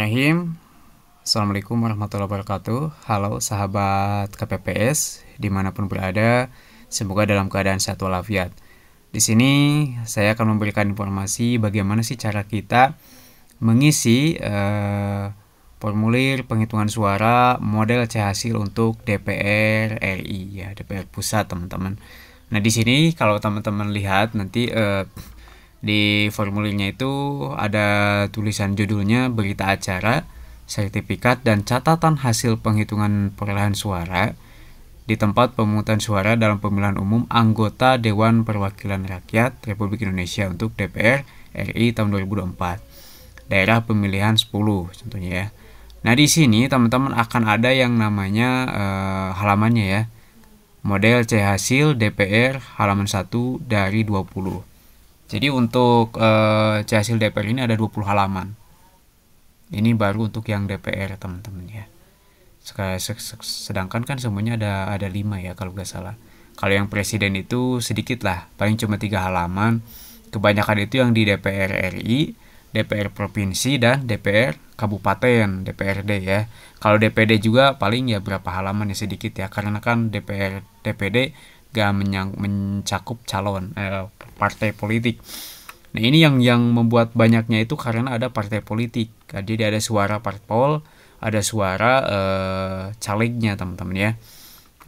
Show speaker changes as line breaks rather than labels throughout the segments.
Bismillahirrahmanirrahim. Assalamualaikum warahmatullahi wabarakatuh. Halo sahabat KPPS dimanapun berada, semoga dalam keadaan sehat walafiat. Di sini saya akan memberikan informasi bagaimana sih cara kita mengisi formulir penghitungan suara model C hasil untuk DPR RI ya, DPR pusat teman-teman. Nah di sini kalau teman-teman lihat nanti di formulirnya itu ada tulisan judulnya berita acara, sertifikat, dan catatan hasil penghitungan perolehan suara di tempat pemungutan suara dalam pemilihan umum anggota Dewan Perwakilan Rakyat Republik Indonesia untuk DPR RI tahun 2024. Daerah pemilihan 10 contohnya ya. Nah, di sini teman-teman akan ada yang namanya halamannya ya. Model C hasil DPR halaman 1 dari 20. Jadi untuk C hasil DPR ini ada 20 halaman. Ini baru untuk yang DPR teman-teman ya. Sedangkan kan semuanya ada 5 ya kalau nggak salah. Kalau yang presiden itu sedikit lah, paling cuma 3 halaman. Kebanyakan itu yang di DPR RI, DPR provinsi, dan DPR kabupaten, DPRD ya. Kalau DPD juga paling ya berapa halaman ya, sedikit ya, karena kan DPD gak mencakup calon partai politik. Nah ini yang membuat banyaknya itu karena ada partai politik. Jadi ada suara parpol, ada suara calegnya teman-teman ya.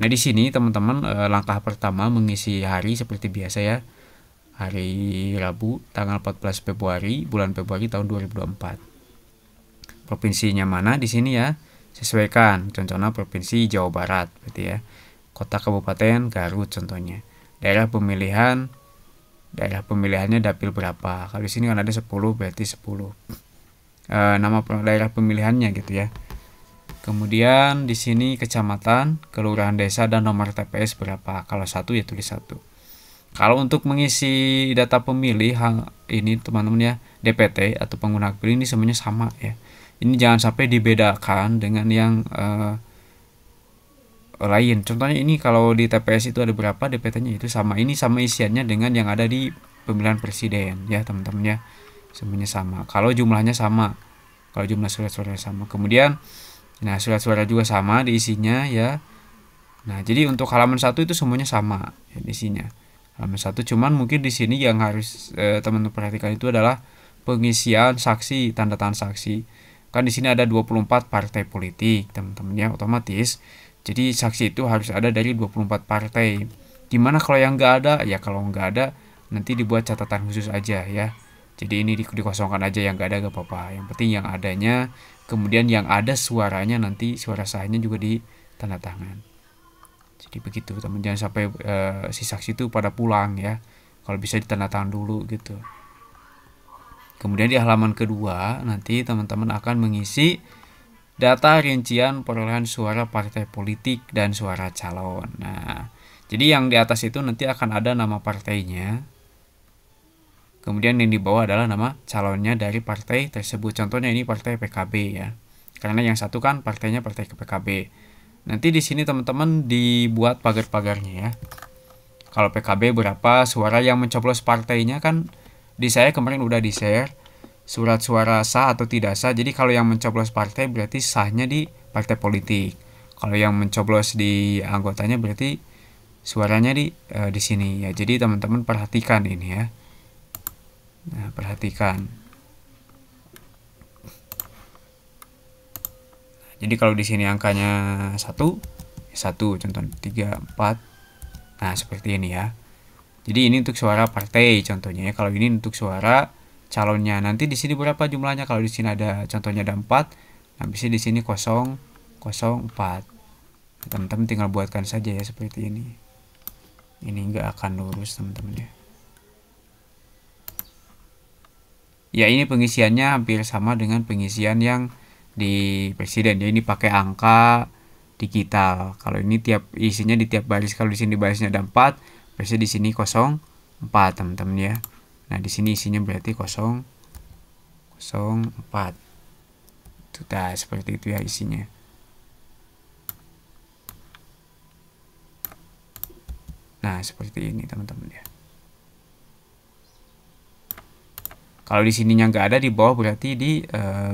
Nah di sini teman-teman langkah pertama mengisi hari seperti biasa ya. Hari Rabu tanggal 14 Februari bulan Februari tahun 2024. Provinsinya mana di sini ya? Sesuaikan. Contohnya provinsi Jawa Barat berarti ya. Kota kabupaten Garut contohnya. Daerah pemilihannya dapil berapa? Kalau di sini kan ada 10 berarti 10. Nama daerah pemilihannya gitu ya. Kemudian di sini kecamatan, kelurahan, desa, dan nomor TPS berapa? Kalau 1 ya tulis 1. Kalau untuk mengisi data pemilih ini teman-teman ya, DPT atau pengguna hak pilih ini semuanya sama ya. Ini jangan sampai dibedakan dengan yang lain. Contohnya ini kalau di TPS itu ada berapa, DPT-nya itu sama. Ini sama isiannya dengan yang ada di pemilihan presiden ya teman-teman ya. Semuanya sama. Kalau jumlahnya sama. Kalau jumlah surat-suara sama. Kemudian nah surat suara juga sama diisinya ya. Nah, jadi untuk halaman 1 itu semuanya sama ya isinya. Halaman 1 cuman mungkin di sini yang harus teman-teman perhatikan itu adalah pengisian saksi, tanda tangan saksi. Kan di sini ada 24 partai politik, teman-teman ya, otomatis. Jadi saksi itu harus ada dari 24 partai. Gimana kalau yang nggak ada? Ya kalau nggak ada nanti dibuat catatan khusus aja ya. Jadi ini dikosongkan aja, yang nggak ada gak apa-apa. Yang penting yang adanya, kemudian yang ada suaranya nanti suara sahnya juga di tanda tangan. Jadi begitu teman, jangan sampai si saksi itu pada pulang ya. Kalau bisa ditanda tangan dulu gitu. Kemudian di halaman kedua nanti teman-teman akan mengisi data rincian perolehan suara partai politik dan suara calon. Nah, jadi yang di atas itu nanti akan ada nama partainya. Kemudian yang di bawah adalah nama calonnya dari partai tersebut. Contohnya ini partai PKB ya. Karena yang satu kan partainya partai PKB. Nanti di sini teman-teman dibuat pagar-pagarnya ya. Kalau PKB berapa suara yang mencoblos partainya, kan di saya kemarin udah di-share surat suara sah atau tidak sah. Jadi kalau yang mencoblos partai berarti sahnya di partai politik. Kalau yang mencoblos di anggotanya berarti suaranya di sini ya. Jadi teman-teman perhatikan ini ya. Nah, perhatikan. Jadi kalau di sini angkanya 1 contoh 3 4. Nah, seperti ini ya. Jadi ini untuk suara partai contohnya ya. Kalau ini untuk suara calonnya. Nanti di sini berapa jumlahnya? Kalau di sini ada contohnya ada 4, nah bisa di sini 004. Teman-teman tinggal buatkan saja ya seperti ini. Ini enggak akan lurus teman-teman ya. Ya ini pengisiannya hampir sama dengan pengisian yang di presiden. Ya ini pakai angka digital. Kalau ini tiap isinya di tiap baris. Kalau di sini barisnya ada 4, berarti di sini 04 teman-teman ya. Nah, di sini isinya berarti 004. Sudah seperti itu ya isinya. Nah, seperti ini teman-teman ya. Kalau di sininya nggak ada, di bawah berarti di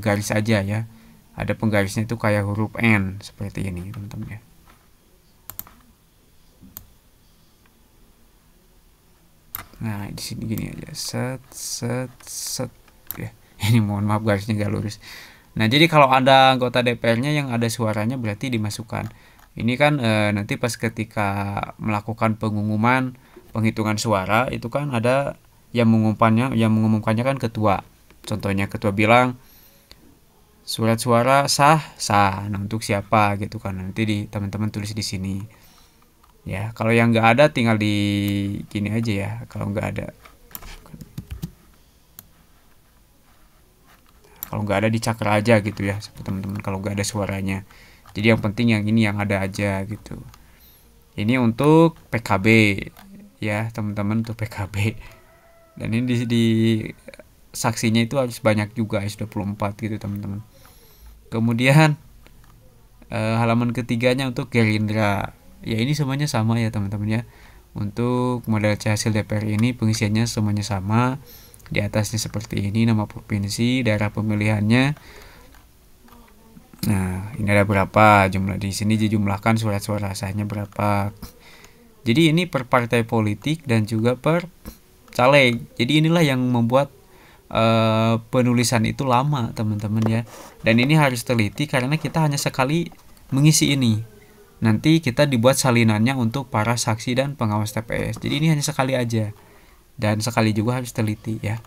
garis aja ya. Ada penggarisnya itu kayak huruf N seperti ini teman-teman ya. Nah di sini gini aja, set set set ya. Ini mohon maaf garisnya nggak lurus. Nah jadi kalau ada anggota DPR-nya yang ada suaranya berarti dimasukkan. Ini kan nanti pas ketika melakukan pengumuman penghitungan suara itu kan ada yang mengumumkannya kan ketua. Contohnya ketua bilang surat suara sah sah. Nah untuk siapa gitu kan, nanti di teman-teman tulis di sini. Ya kalau yang nggak ada tinggal di gini aja ya. Kalau nggak ada, dicakra aja gitu ya teman-teman, kalau nggak ada suaranya. Jadi yang penting yang ini yang ada aja gitu. Ini untuk PKB ya teman-teman, untuk PKB. Dan ini di saksinya itu harus banyak juga, harus 24 gitu teman-teman. Kemudian halaman ketiganya untuk Gerindra. Ya ini semuanya sama ya teman-teman ya. Untuk model C hasil DPR ini pengisiannya semuanya sama. Di atasnya seperti ini, nama provinsi, daerah pemilihannya. Nah, ini ada berapa jumlah, di sini dijumlahkan surat suara sahnya berapa. Jadi ini per partai politik dan juga per caleg. Jadi inilah yang membuat penulisan itu lama teman-teman ya. Dan ini harus teliti karena kita hanya sekali mengisi ini. Nanti kita dibuat salinannya untuk para saksi dan pengawas TPS. Jadi ini hanya sekali aja. Dan sekali juga harus teliti ya.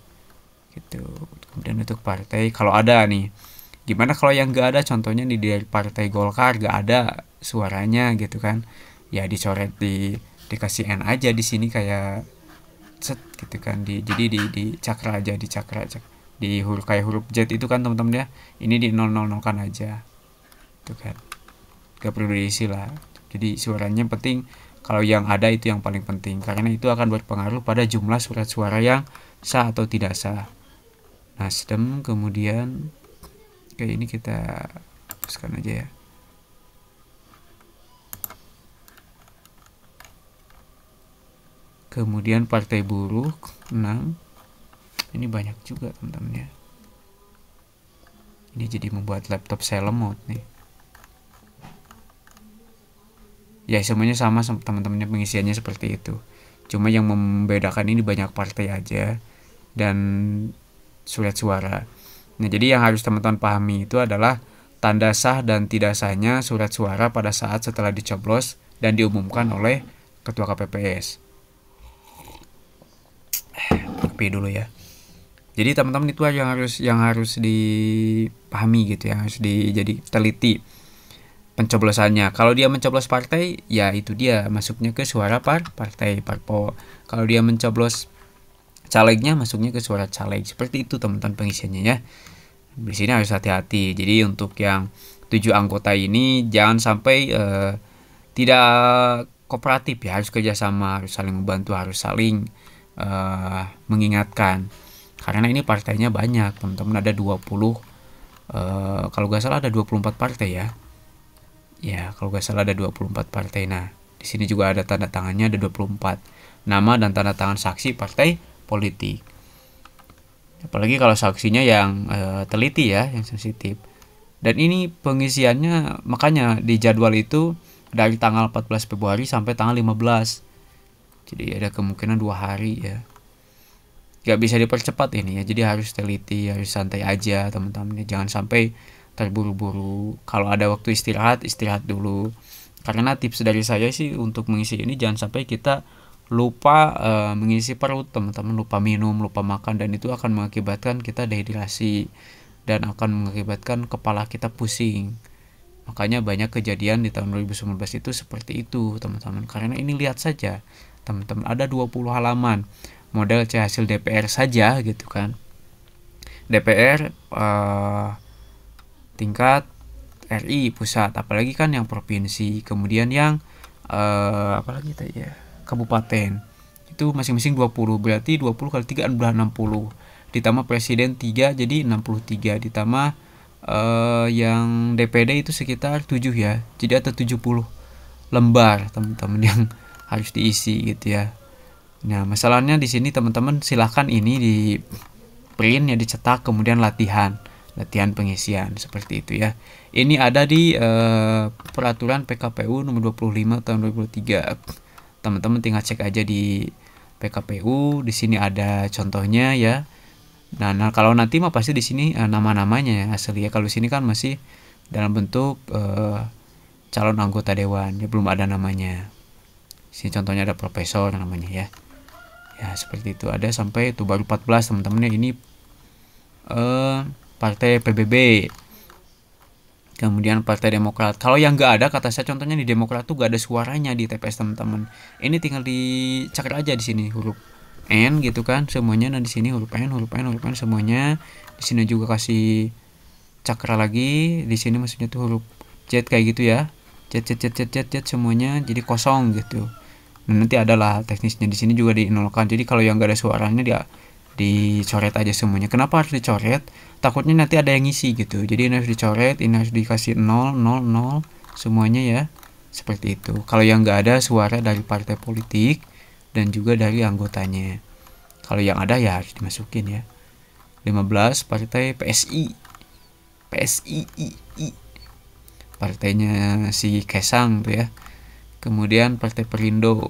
Gitu. Kemudian untuk partai kalau ada nih. Gimana kalau yang gak ada, contohnya nih dari partai Golkar gak ada suaranya gitu kan. Ya dicoret, dikasih N aja di sini kayak set gitu kan, jadi di cakra aja, di huruf kayak huruf Z itu kan teman-teman ya. Ini di 000 kan aja itu kan, gak perlu diisi lah. Jadi suaranya penting, kalau yang ada itu yang paling penting karena itu akan berpengaruh pada jumlah surat suara yang sah atau tidak sah. Nasdem, kemudian kayak ini kita hapuskan aja ya. Kemudian Partai Buruh 6. Ini banyak juga teman-teman ya. Ini jadi membuat laptop saya lemot nih. Ya semuanya sama teman-temannya, pengisiannya seperti itu. Cuma yang membedakan ini banyak partai aja dan surat suara. Nah jadi yang harus teman-teman pahami itu adalah tanda sah dan tidak sahnya surat suara pada saat setelah dicoblos dan diumumkan oleh Ketua KPPS. Kopi dulu ya. Jadi teman-teman itu yang harus dipahami gitu ya, harus jadi teliti pencoblosannya. Kalau dia mencoblos partai, ya itu dia masuknya ke suara partai parpol. Kalau dia mencoblos calegnya, masuknya ke suara caleg. Seperti itu teman-teman pengisiannya ya. Di sini harus hati-hati. Jadi untuk yang 7 anggota ini jangan sampai tidak kooperatif ya, harus kerjasama, harus saling membantu, harus saling mengingatkan. Karena ini partainya banyak teman-teman, ada 20 kalau gak salah ada 24 partai ya. Ya kalau gak salah ada 24 partai. Nah di sini juga ada tanda tangannya, ada 24 nama dan tanda tangan saksi partai politik. Apalagi kalau saksinya yang teliti ya, yang sensitif. Dan ini pengisiannya makanya di jadwal itu dari tanggal 14 Februari sampai tanggal 15. Jadi ada kemungkinan 2 hari ya. Gak bisa dipercepat ini ya. Jadi harus teliti, harus santai aja teman-teman. Jangan sampai terburu-buru. Kalau ada waktu istirahat dulu. Karena tips dari saya sih untuk mengisi ini jangan sampai kita lupa mengisi perut teman-teman, lupa minum, lupa makan, dan itu akan mengakibatkan kita dehidrasi dan akan mengakibatkan kepala kita pusing. Makanya banyak kejadian di tahun 2019 itu seperti itu teman-teman. Karena ini lihat saja teman-teman, ada 20 halaman model C hasil DPR saja gitu kan. DPR tingkat RI pusat, apalagi kan yang provinsi, kemudian yang apalagi tadi ya, kabupaten. Itu masing-masing 20, berarti 20 kali 3 adalah 60. Ditambah presiden 3 jadi 63, ditambah yang DPD itu sekitar 7 ya. Jadi ada 70 lembar teman-teman yang harus diisi gitu ya. Nah, masalahnya di sini teman-teman silahkan ini print ya, dicetak, kemudian latihan pengisian seperti itu ya. Ini ada di peraturan PKPU nomor 25 tahun 2023. Teman-teman tinggal cek aja di PKPU, di sini ada contohnya ya. Nah, kalau nanti mah pasti di sini nama-namanya ya asli ya. Kalau di sini kan masih dalam bentuk calon anggota dewan ya, belum ada namanya. Sini contohnya ada profesor namanya ya. Ya seperti itu, ada sampai itu baru 14 teman-teman ya. Ini partai PBB, kemudian Partai Demokrat. Kalau yang nggak ada, kata saya contohnya di Demokrat tuh nggak ada suaranya di TPS teman-teman. Ini tinggal dicakar aja di sini huruf N gitu kan semuanya. Nah di sini huruf N semuanya. Di sini juga kasih cakra lagi. Di sini maksudnya tuh huruf Z kayak gitu ya. Z semuanya jadi kosong gitu. Nah, nanti adalah teknisnya di sini juga dinolkan. Jadi kalau yang nggak ada suaranya dia dicoret aja semuanya. Kenapa harus dicoret? Takutnya nanti ada yang ngisi gitu. Jadi ini harus dicoret, ini harus dikasih 0 semuanya ya. Seperti itu. Kalau yang nggak ada suara dari partai politik dan juga dari anggotanya. Kalau yang ada ya harus dimasukin ya. 15 partai PSI. Partainya si Kesang tuh ya. Kemudian Partai Perindo.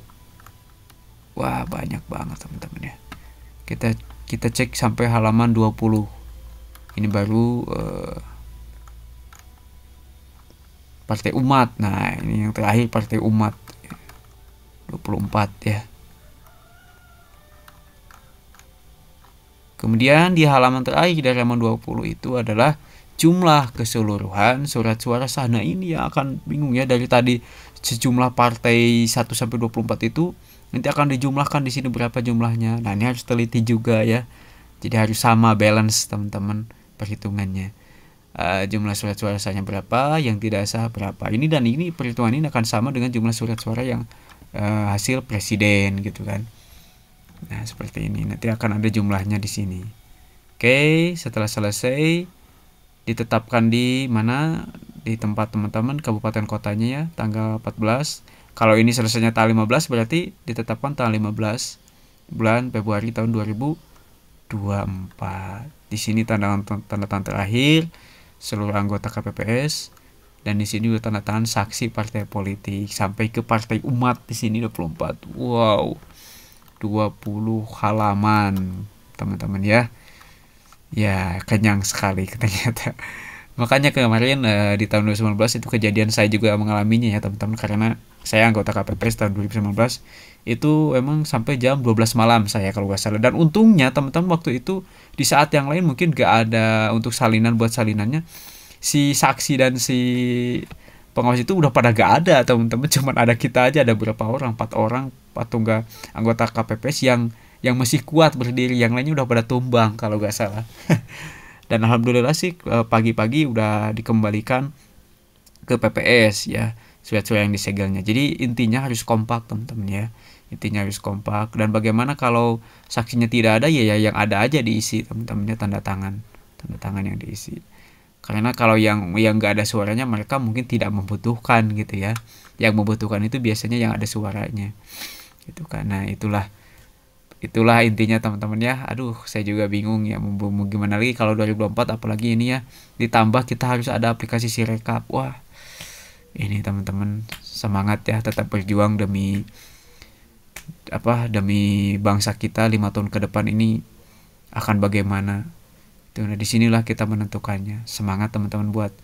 Wah, banyak banget teman-teman ya. Kita cek sampai halaman 20. Ini baru Partai Umat. Nah, ini yang terakhir Partai Umat 24 ya. Kemudian di halaman terakhir dari halaman 20 itu adalah jumlah keseluruhan surat suara sah. Nah, ini yang akan bingung ya, dari tadi sejumlah partai 1 sampai 24 itu nanti akan dijumlahkan di sini berapa jumlahnya. Nah, ini harus teliti juga ya. Jadi harus sama balance teman-teman perhitungannya. Jumlah surat suara sahnya berapa, yang tidak sah berapa. Ini dan ini perhitungan ini akan sama dengan jumlah surat suara yang hasil presiden gitu kan. Nah, seperti ini. Nanti akan ada jumlahnya di sini. Oke, setelah selesai ditetapkan di mana, di tempat teman-teman kabupaten kotanya ya, tanggal 14. Kalau ini selesainya tanggal 15 berarti ditetapkan tanggal 15 bulan Februari tahun 2024. Di sini tanda tangan terakhir seluruh anggota KPPS, dan di sini juga tanda tangan saksi partai politik sampai ke Partai Umat di sini 24. Wow. 20 halaman teman-teman ya. Ya, kenyang sekali ternyata. Makanya kemarin di tahun 2019 itu kejadian saya juga mengalaminya ya teman-teman, karena saya anggota KPPS tahun 2019 itu emang sampai jam 12 malam saya kalau nggak salah. Dan untungnya teman-teman waktu itu di saat yang lain mungkin nggak ada untuk salinan, buat salinannya si saksi dan si pengawas itu udah pada gak ada teman-teman. Cuman ada kita aja, ada berapa orang, 4 orang atau enggak anggota KPPS yang masih kuat berdiri, yang lainnya udah pada tumbang kalau nggak salah. Dan alhamdulillah sih pagi-pagi udah dikembalikan ke PPS ya surat-surat yang disegelnya. Jadi intinya harus kompak teman-teman ya. Intinya harus kompak. Dan bagaimana kalau saksinya tidak ada, ya yang ada aja diisi teman-temannya, tanda tangan yang diisi. Karena kalau yang nggak ada suaranya, mereka mungkin tidak membutuhkan gitu ya. Yang membutuhkan itu biasanya yang ada suaranya gitu. Karena itulah intinya teman-teman ya. Aduh, saya juga bingung ya mau gimana lagi kalau 2024, apalagi ini ya ditambah kita harus ada aplikasi Sirekap. Wah, ini teman-teman semangat ya, tetap berjuang demi bangsa kita 5 tahun ke depan ini akan bagaimana. Nah, disinilah kita menentukannya. Semangat teman-teman buat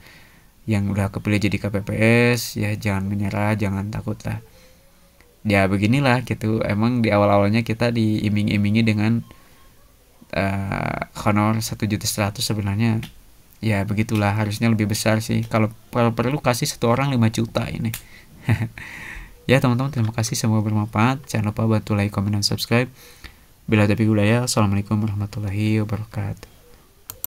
yang udah kepilih jadi KPPS ya, jangan menyerah, jangan takut lah. Ya beginilah gitu. Emang di awal-awalnya kita diiming-imingi dengan honor 1.100.000 sebenarnya. Ya begitulah, harusnya lebih besar sih. Kalau perlu kasih 1 orang 5 juta ini. Ya teman-teman, terima kasih, semoga bermanfaat. Jangan lupa bantu like, komen, dan subscribe. Bila ada hidayah. Assalamualaikum warahmatullahi wabarakatuh.